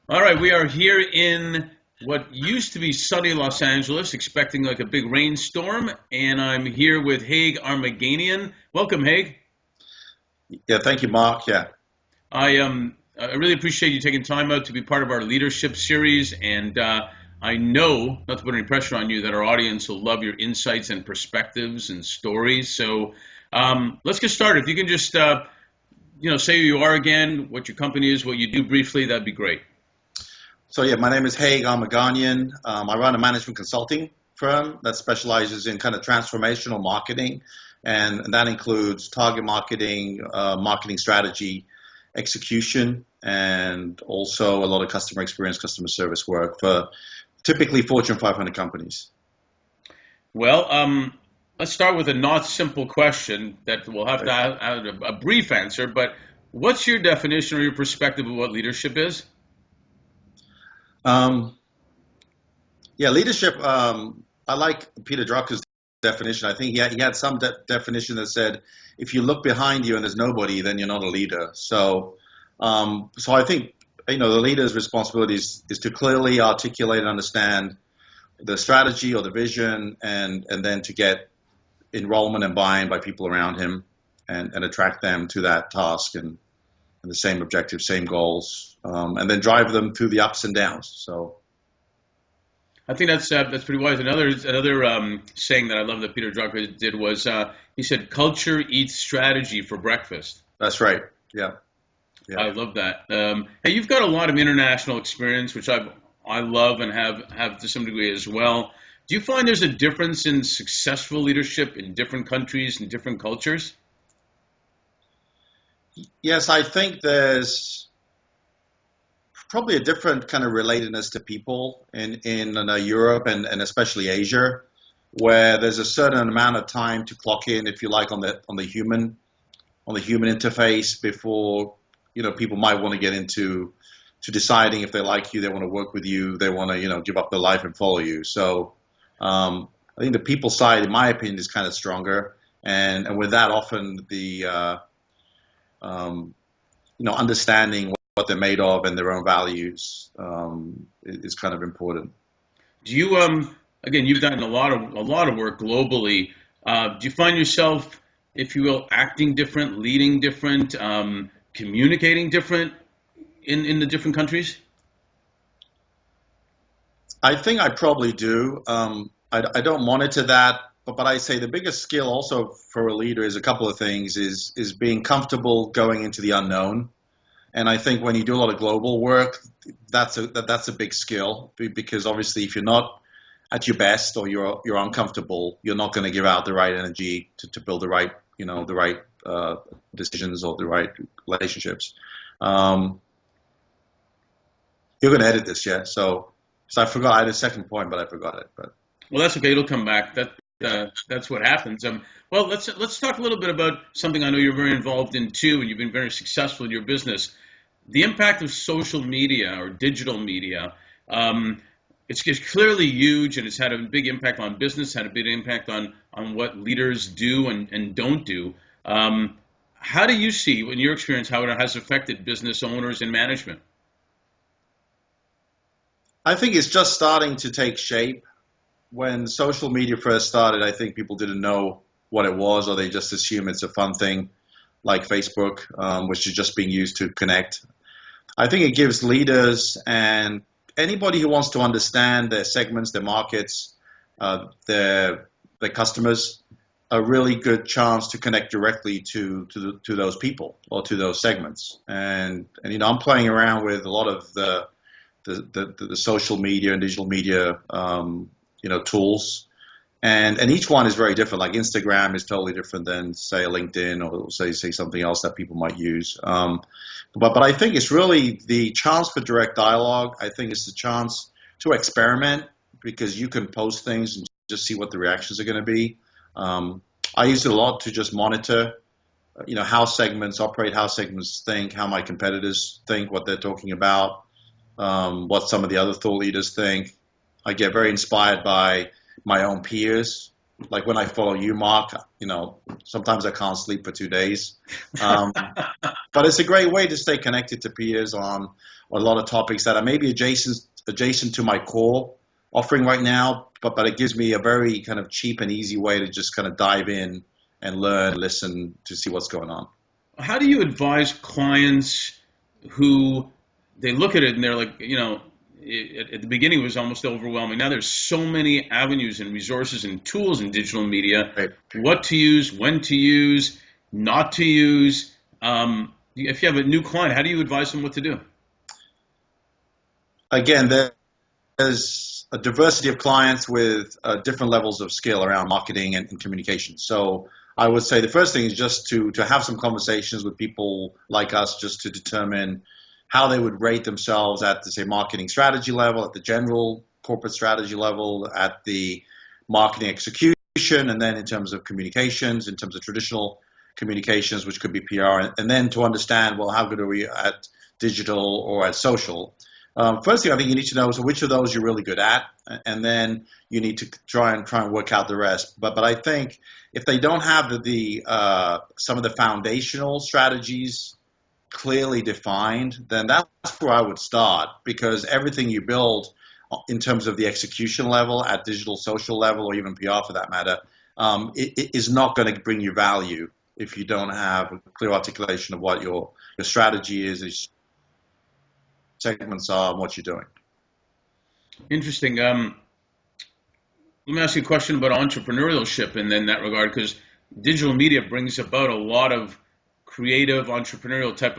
All right, we are here in what used to be sunny Los Angeles, expecting like a big rainstorm, and I'm here with Haig Armaghanian. Welcome, Haig. Yeah, thank you, Mark. Yeah, I really appreciate you taking time out to be part of our leadership series, and I know, not to put any pressure on you, that our audience will love your insights and perspectives and stories. So let's get started. If you can just say who you are again, what your company is, what you do briefly, that'd be great. so yeah, my name is Haig Armaghanian. I run a management consulting firm that specializes in kind of transformational marketing, and that includes target marketing, marketing strategy, execution, and also a lot of customer experience, customer service work for typically Fortune 500 companies. Well, let's start with a not simple question that we'll have to have a brief answer. But what's your definition or your perspective of what leadership is? Um, yeah, leadership. I like Peter Drucker's definition. I think he had some definition that said, if you look behind you and there's nobody, then you're not a leader. So I think the leader's responsibility is to clearly articulate and understand the strategy or the vision, and then to get enrollment and buy-in by people around him, and attract them to that task and the same objectives, same goals, and then drive them through the ups and downs. So I think that's pretty wise. Another saying that I love that Peter Drucker did was he said, "Culture eats strategy for breakfast." that's right. Yeah, yeah. I love that. Hey, you've got a lot of international experience, which I love and have to some degree as well. Do you find there's a difference in successful leadership in different countries and different cultures? Yes, I think there's probably a different kind of relatedness to people in Europe and especially Asia, where there's a certain amount of time to clock in, if you like, on the human interface before people might want to get into to deciding if they like you, they want to work with you, they want to give up their life and follow you. So I think the people side, in my opinion, is kind of stronger, and with that, often the understanding what they're made of and their own values is kind of important. Do you again, you've done a lot of work globally. Do you find yourself, if you will, acting different, leading different, communicating different in the different countries? I think I probably do. I don't monitor that, but I say the biggest skill also for a leader is a couple of things: is being comfortable going into the unknown. And I think when you do a lot of global work, that's a big skill, because obviously if you're not at your best, or you're uncomfortable, you're not going to give out the right energy to build the right decisions or the right relationships. Um, you're going to edit this, yeah? So I forgot. I had a second point, but I forgot it. But Well, that's okay. It'll come back. That's what happens. Well, let's talk a little bit about something I know you're very involved in too, and you've been very successful in your business. The impact of social media or digital media. It's clearly huge, and it's had a big impact on business, had a big impact on what leaders do and don't do. How do you see, in your experience, how it has affected business owners and management? I think it's just starting to take shape. When social media first started, I think people didn't know what it was, or they just assume it's a fun thing like Facebook, which is just being used to connect. I think it gives leaders and anybody who wants to understand their segments, their markets, their customers, a really good chance to connect directly to those people or to those segments. And I'm playing around with a lot of the social media and digital media tools, and each one is very different. Like Instagram is totally different than, say, a LinkedIn, or say something else that people might use. But I think it's really the chance for direct dialogue. I think it's the chance to experiment, because you can post things and just see what the reactions are going to be. I use it a lot to just monitor, how segments operate, how segments think, how my competitors think, what they're talking about, what some of the other thought leaders think. I get very inspired by my own peers, like when I follow you, Mark, sometimes I can't sleep for 2 days. Um, but it's a great way to stay connected to peers on a lot of topics that are maybe adjacent to my core offering right now, but it gives me a very kind of cheap and easy way to just kind of dive in and learn, listen to see what's going on. How do you advise clients who they look at it and they're like, at the beginning it was almost overwhelming. Now there's so many avenues and resources and tools in digital media, Right. what to use, when to use, not to use. If you have a new client, how do you advise them what to do? Again, there's a diversity of clients with different levels of skill around marketing and communication. So I would say the first thing is just to have some conversations with people like us, just to determine how they would rate themselves at the, say, marketing strategy level, at the general corporate strategy level, at the marketing execution, and then in terms of communications, in terms of traditional communications, which could be PR, and then to understand, well, how good are we at digital or at social? First thing I think you need to know is which of those you're really good at, and then you need to try and work out the rest. But I think if they don't have some of the foundational strategies clearly defined, then that's where I would start, because everything you build in terms of the execution level at digital, social level, or even PR for that matter, it is not going to bring you value if you don't have a clear articulation of what your strategy is, segments are, and what you're doing. Interesting. Let me ask you a question about entrepreneurship in that regard, because digital media brings about a lot of creative, entrepreneurial type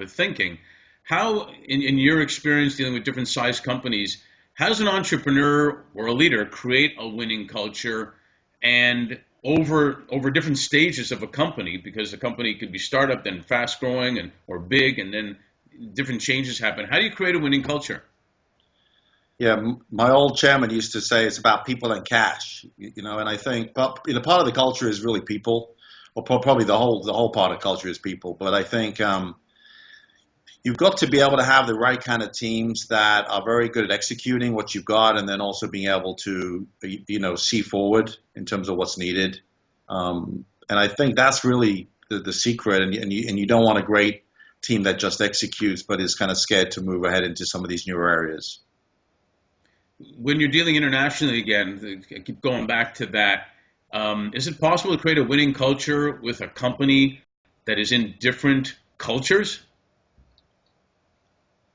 of thinking. How, in your experience dealing with different size companies, how does an entrepreneur or a leader create a winning culture and over different stages of a company? Because a company could be startup, then fast growing, or big, and then different changes happen. How do you create a winning culture? Yeah, my old chairman used to say it's about people and cash, and I think, but part of the culture is really people, or probably the whole part of culture is people. But I think you've got to be able to have the right kind of teams that are very good at executing what you've got, and then also being able to, see forward in terms of what's needed. And I think that's really the secret. And you don't want a great team that just executes, but is kind of scared to move ahead into some of these newer areas. When you're dealing internationally, again, I keep going back to that. Is it possible to create a winning culture with a company that is in different cultures?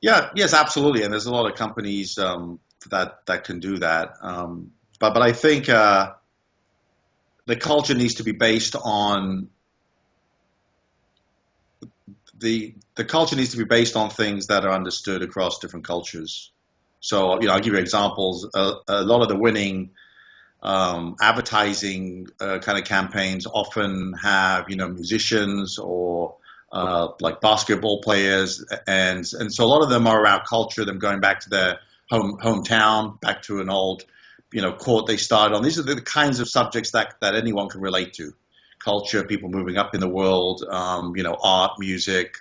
Yeah, yes, absolutely. And there's a lot of companies that can do that. But I think the culture needs to be based on the culture needs to be based on things that are understood across different cultures. So, I'll give you examples. A lot of the winning advertising kind of campaigns often have, musicians or like basketball players, and so a lot of them are around culture, them going back to their hometown, back to an old, court they started on. These are the kinds of subjects that anyone can relate to. Culture, people moving up in the world, art, music,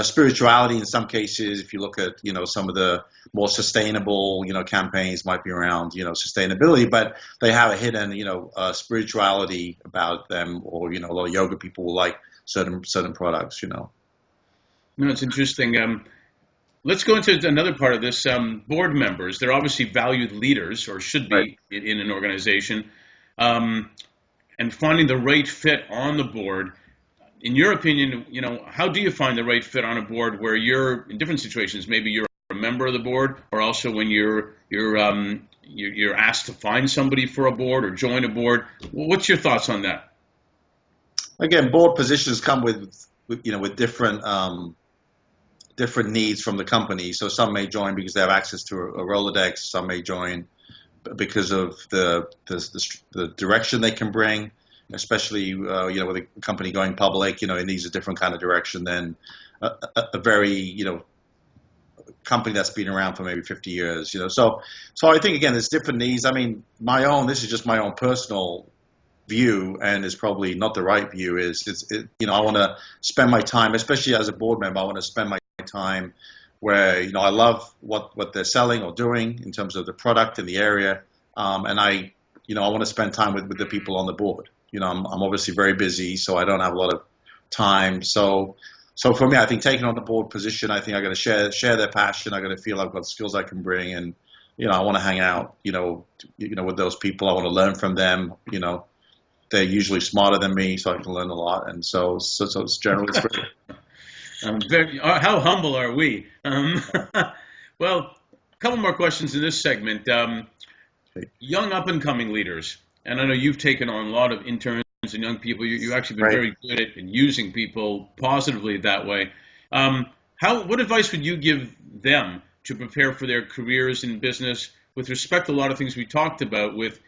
spirituality in some cases. If you look at, some of the more sustainable, campaigns might be around, sustainability, but they have a hidden, spirituality about them, or, a lot of yoga people will like certain products, No, it's interesting. Let's go into another part of this. Board members, they're obviously valued leaders, or should be, right, in an organization. And finding the right fit on the board. In your opinion, how do you find the right fit on a board where you're in different situations? Maybe you're a member of the board, or also when you're asked to find somebody for a board or join a board. What's your thoughts on that? Again, board positions come with different different needs from the company. So some may join because they have access to a Rolodex. Some may join because of the direction they can bring, especially with a company going public. It needs a different kind of direction than a very company that's been around for maybe 50 years. So I think again, there's different needs. I mean, this is just my own personal view, and is probably not the right view. I want to spend my time, especially as a board member, I want to spend my time where I love what they're selling or doing in terms of the product in the area, and I I want to spend time with the people on the board. I'm obviously very busy, so I don't have a lot of time. So for me, I think taking on the board position, I think I got to share their passion. I got to feel I've got skills I can bring, and I want to hang out, with those people. I want to learn from them. They're usually smarter than me, so I can learn a lot. And so it's generally it's great. How humble are we? Well, a couple more questions in this segment. Young up-and-coming leaders, and I know you've taken on a lot of interns and young people. You've actually been very good at using people positively that way. What advice would you give them to prepare for their careers in business with respect to a lot of things we talked about with,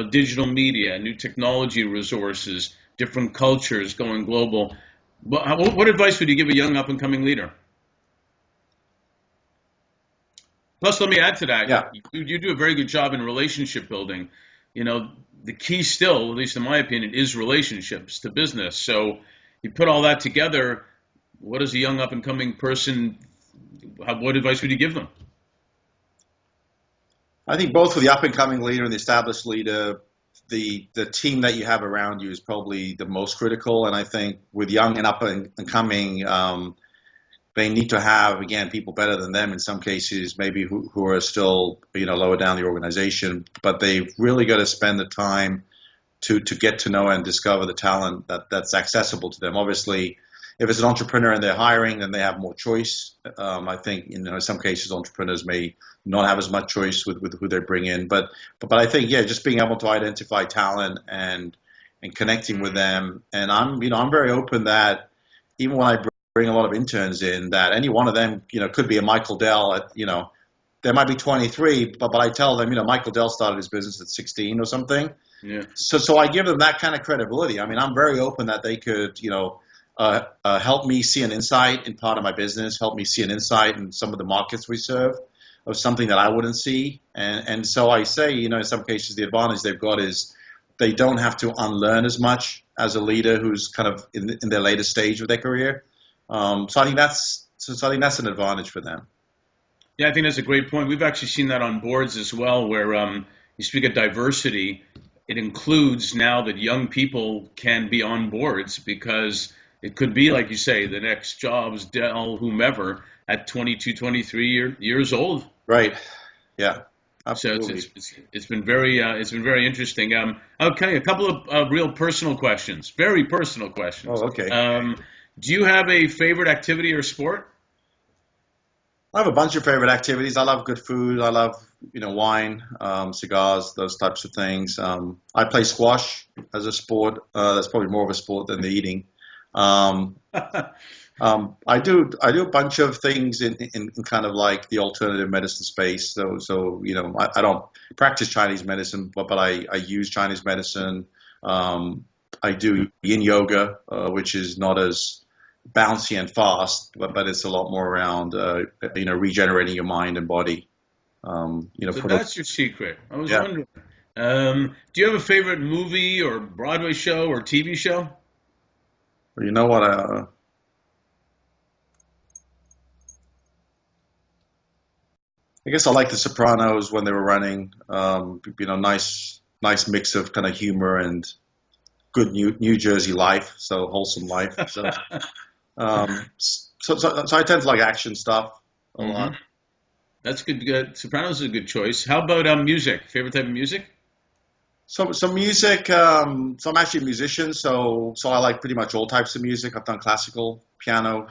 digital media, new technology resources, different cultures going global? What advice would you give a young up-and-coming leader? Plus, let me add to that. Yeah. You do a very good job in relationship building. The key still, at least in my opinion, is relationships to business. So you put all that together, what does a young up-and-coming person, what advice would you give them? I think both for the up-and-coming leader and the established leader, the team that you have around you is probably the most critical. And I think with young and up-and-coming, they need to have, again, people better than them in some cases, maybe who are still, lower down the organization. But they've really got to spend the time to get to know and discover the talent that's accessible to them. Obviously, if it's an entrepreneur and they're hiring, then they have more choice. I think, in some cases, entrepreneurs may not have as much choice with who they bring in. But I think, just being able to identify talent and connecting with them. And I'm very open that even when I bring a lot of interns in, that any one of them, could be a Michael Dell they might be 23, but I tell them, Michael Dell started his business at 16 or something. Yeah. So I give them that kind of credibility. I mean, I'm very open that they could, help me see an insight in part of my business, help me see an insight in some of the markets we serve of something that I wouldn't see. And so I say, in some cases, the advantage they've got is they don't have to unlearn as much as a leader who's kind of in their later stage of their career. So I think that's an advantage for them. Yeah, I think that's a great point. We've actually seen that on boards as well, where you speak of diversity. It includes now that young people can be on boards because it could be, like you say, the next Jobs, Dell, whomever at 22, 23 years old. Right. Yeah. Absolutely. So it's been very interesting. Okay, a couple of real personal questions, very personal questions. Oh, okay. Do you have a favorite activity or sport? I have a bunch of favorite activities. I love good food. I love, wine, cigars, those types of things. I play squash as a sport. That's probably more of a sport than the eating. I do a bunch of things in kind of like the alternative medicine space. So I don't practice Chinese medicine, but I use Chinese medicine. I do yin yoga, which is not as bouncy and fast, but it's a lot more around regenerating your mind and body. So that's your secret. I was wondering. Do you have a favorite movie or Broadway show or TV show? You know what? I guess I like The Sopranos when they were running. Nice mix of kind of humor and good New Jersey life, so wholesome life. So, so I tend to like action stuff a lot. That's good. Sopranos is a good choice. How about music? Favorite type of music? So music. So I'm actually a musician. So I like pretty much all types of music. I've done classical, piano.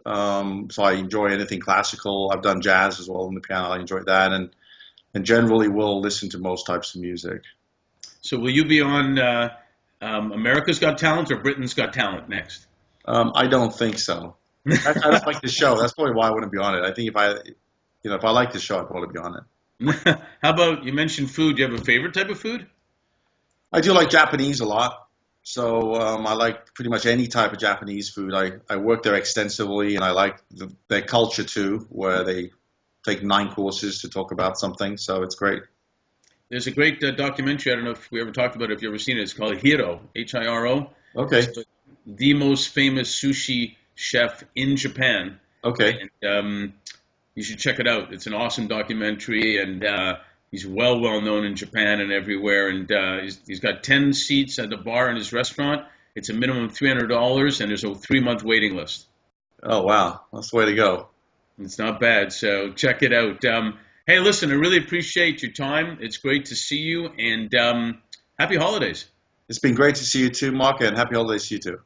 So I enjoy anything classical. I've done jazz as well on the piano. I enjoy that, and generally will listen to most types of music. So will you be on America's Got Talent or Britain's Got Talent next? I don't think so. I don't like the show. That's probably why I wouldn't be on it. I think if I like the show, I'd probably be on it. How about, you mentioned food. Do you have a favorite type of food? I do like Japanese a lot. So I like pretty much any type of Japanese food. I work there extensively, and I like their culture too, where they take 9 courses to talk about something. So it's great. There's a great documentary. I don't know if we ever talked about it, if you've ever seen it. It's called Hiro, Hiro. Okay. It's the most famous sushi chef in Japan. Okay. And you should check it out. It's an awesome documentary, and He's well known in Japan and everywhere, and he's got 10 seats at the bar in his restaurant. It's a minimum of $300, and there's a 3-month waiting list. Oh, wow. That's the way to go. It's not bad, so check it out. Hey, listen, I really appreciate your time. It's great to see you, and happy holidays. It's been great to see you too, Mark, and happy holidays to you too.